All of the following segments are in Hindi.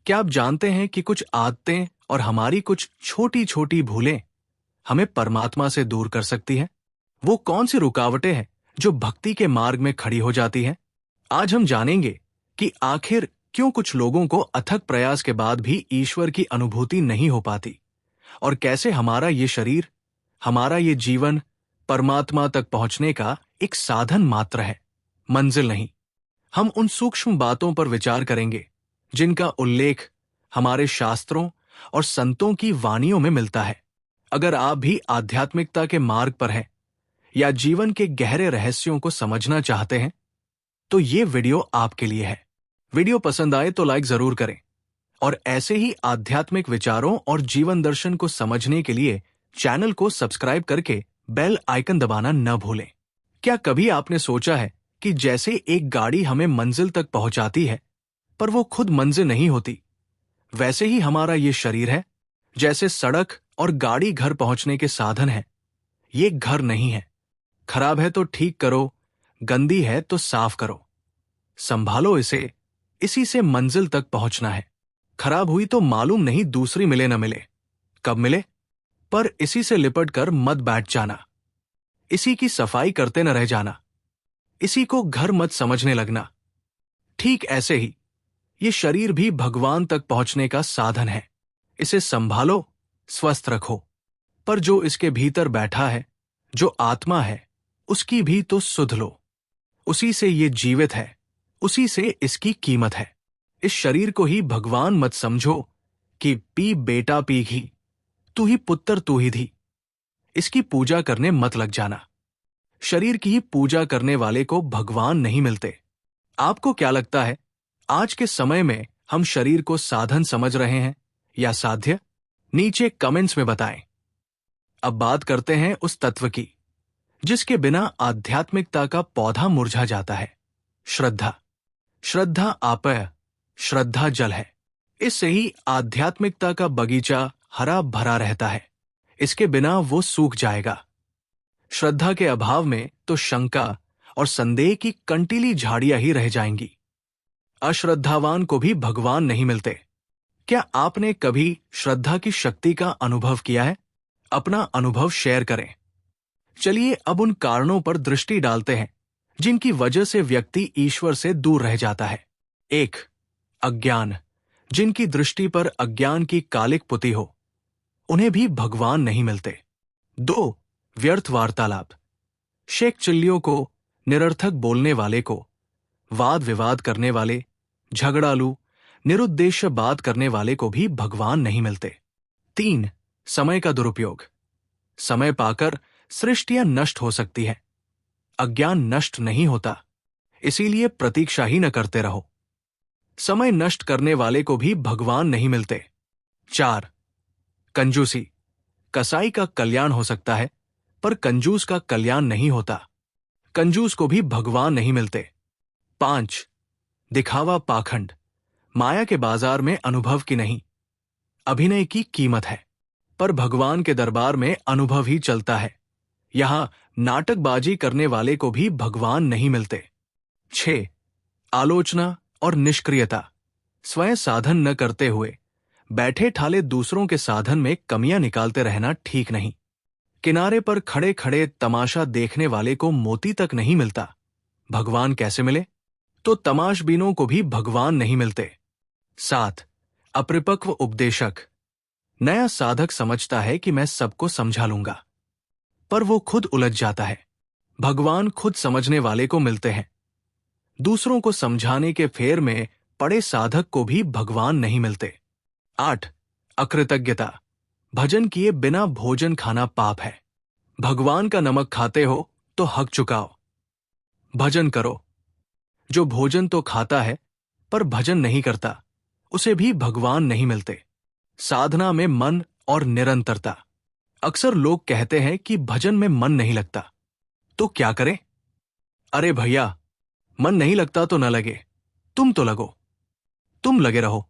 क्या आप जानते हैं कि कुछ आदतें और हमारी कुछ छोटी छोटी भूलें हमें परमात्मा से दूर कर सकती हैं? वो कौन सी रुकावटें हैं जो भक्ति के मार्ग में खड़ी हो जाती हैं? आज हम जानेंगे कि आखिर क्यों कुछ लोगों को अथक प्रयास के बाद भी ईश्वर की अनुभूति नहीं हो पाती, और कैसे हमारा ये शरीर, हमारा ये जीवन परमात्मा तक पहुंचने का एक साधन मात्र है, मंजिल नहीं। हम उन सूक्ष्म बातों पर विचार करेंगे जिनका उल्लेख हमारे शास्त्रों और संतों की वाणियों में मिलता है। अगर आप भी आध्यात्मिकता के मार्ग पर हैं या जीवन के गहरे रहस्यों को समझना चाहते हैं, तो ये वीडियो आपके लिए है। वीडियो पसंद आए तो लाइक जरूर करें, और ऐसे ही आध्यात्मिक विचारों और जीवन दर्शन को समझने के लिए चैनल को सब्सक्राइब करके बेल आइकन दबाना न भूलें। क्या कभी आपने सोचा है कि जैसे एक गाड़ी हमें मंजिल तक पहुंचाती है, पर वो खुद मंजिल नहीं होती, वैसे ही हमारा ये शरीर है। जैसे सड़क और गाड़ी घर पहुंचने के साधन है, ये घर नहीं है। खराब है तो ठीक करो, गंदी है तो साफ करो, संभालो इसे, इसी से मंजिल तक पहुंचना है। खराब हुई तो मालूम नहीं दूसरी मिले न मिले, कब मिले, पर इसी से लिपट कर मत बैठ जाना, इसी की सफाई करते न रह जाना, इसी को घर मत समझने लगना। ठीक ऐसे ही ये शरीर भी भगवान तक पहुंचने का साधन है। इसे संभालो, स्वस्थ रखो, पर जो इसके भीतर बैठा है, जो आत्मा है, उसकी भी तो सुध लो। उसी से ये जीवित है, उसी से इसकी कीमत है। इस शरीर को ही भगवान मत समझो कि पी बेटा पी घी, तू ही पुत्र तू ही धी। इसकी पूजा करने मत लग जाना। शरीर की ही पूजा करने वाले को भगवान नहीं मिलते। आपको क्या लगता है, आज के समय में हम शरीर को साधन समझ रहे हैं या साध्य? नीचे कमेंट्स में बताएं। अब बात करते हैं उस तत्व की जिसके बिना आध्यात्मिकता का पौधा मुरझा जाता है, श्रद्धा। श्रद्धा आपय, श्रद्धा जल है। इससे ही आध्यात्मिकता का बगीचा हरा भरा रहता है। इसके बिना वो सूख जाएगा। श्रद्धा के अभाव में तो शंका और संदेह की कंटीली झाड़ियां ही रह जाएंगी। अश्रद्धावान को भी भगवान नहीं मिलते। क्या आपने कभी श्रद्धा की शक्ति का अनुभव किया है? अपना अनुभव शेयर करें। चलिए अब उन कारणों पर दृष्टि डालते हैं जिनकी वजह से व्यक्ति ईश्वर से दूर रह जाता है। 1. अज्ञान। जिनकी दृष्टि पर अज्ञान की कालिक पुती हो, उन्हें भी भगवान नहीं मिलते। 2. व्यर्थ वार्तालाप। शेख चिल्लियों को, निरर्थक बोलने वाले को, वाद विवाद करने वाले, झगड़ालू, निरुद्देश्य बात करने वाले को भी भगवान नहीं मिलते। 3. समय का दुरुपयोग। समय पाकर सृष्टियां नष्ट हो सकती है, अज्ञान नष्ट नहीं होता, इसीलिए प्रतीक्षा ही न करते रहो। समय नष्ट करने वाले को भी भगवान नहीं मिलते। 4. कंजूसी। कसाई का कल्याण हो सकता है, पर कंजूस का कल्याण नहीं होता। कंजूस को भी भगवान नहीं मिलते। 5. दिखावा पाखंड। माया के बाजार में अनुभव की नहीं, अभिनय की कीमत है, पर भगवान के दरबार में अनुभव ही चलता है। यहां नाटकबाजी करने वाले को भी भगवान नहीं मिलते। 6. आलोचना और निष्क्रियता। स्वयं साधन न करते हुए बैठे ठाले दूसरों के साधन में कमियां निकालते रहना ठीक नहीं। किनारे पर खड़े खड़े तमाशा देखने वाले को मोती तक नहीं मिलता, भगवान कैसे मिले? तो तमाशबीनों को भी भगवान नहीं मिलते। 7. अपरिपक्व उपदेशक। नया साधक समझता है कि मैं सबको समझा लूंगा, पर वो खुद उलझ जाता है। भगवान खुद समझने वाले को मिलते हैं। दूसरों को समझाने के फेर में पड़े साधक को भी भगवान नहीं मिलते। 8. अकृतज्ञता। भजन किए बिना भोजन खाना पाप है। भगवान का नमक खाते हो तो हक चुकाओ, भजन करो। जो भोजन तो खाता है पर भजन नहीं करता, उसे भी भगवान नहीं मिलते। साधना में मन और निरंतरता। अक्सर लोग कहते हैं कि भजन में मन नहीं लगता, तो क्या करें? अरे भैया, मन नहीं लगता तो न लगे, तुम तो लगो, तुम लगे रहो।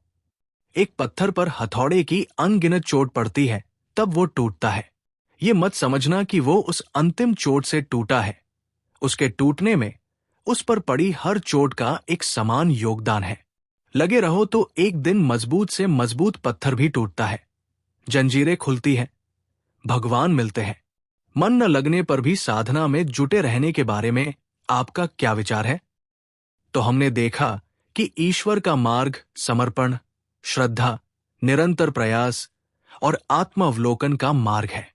एक पत्थर पर हथौड़े की अनगिनत चोट पड़ती है, तब वो टूटता है। ये मत समझना कि वो उस अंतिम चोट से टूटा है। उसके टूटने में उस पर पड़ी हर चोट का एक समान योगदान है। लगे रहो तो एक दिन मजबूत से मजबूत पत्थर भी टूटता है, जंजीरें खुलती हैं, भगवान मिलते हैं। मन न लगने पर भी साधना में जुटे रहने के बारे में आपका क्या विचार है? तो हमने देखा कि ईश्वर का मार्ग समर्पण, श्रद्धा, निरंतर प्रयास और आत्मावलोकन का मार्ग है।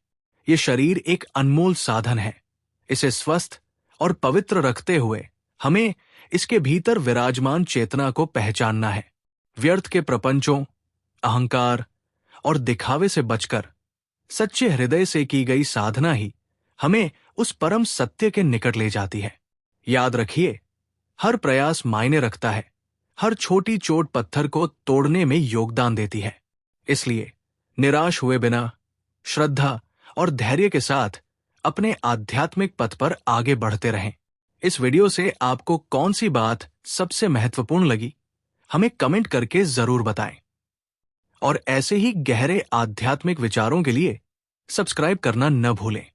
ये शरीर एक अनमोल साधन है। इसे स्वस्थ और पवित्र रखते हुए हमें इसके भीतर विराजमान चेतना को पहचानना है। व्यर्थ के प्रपंचों, अहंकार और दिखावे से बचकर सच्चे हृदय से की गई साधना ही हमें उस परम सत्य के निकट ले जाती है। याद रखिए, हर प्रयास मायने रखता है, हर छोटी चोट पत्थर को तोड़ने में योगदान देती है। इसलिए निराश हुए बिना श्रद्धा और धैर्य के साथ अपने आध्यात्मिक पथ पर आगे बढ़ते रहें। इस वीडियो से आपको कौन सी बात सबसे महत्वपूर्ण लगी, हमें कमेंट करके जरूर बताएं। और ऐसे ही गहरे आध्यात्मिक विचारों के लिए सब्सक्राइब करना न भूलें।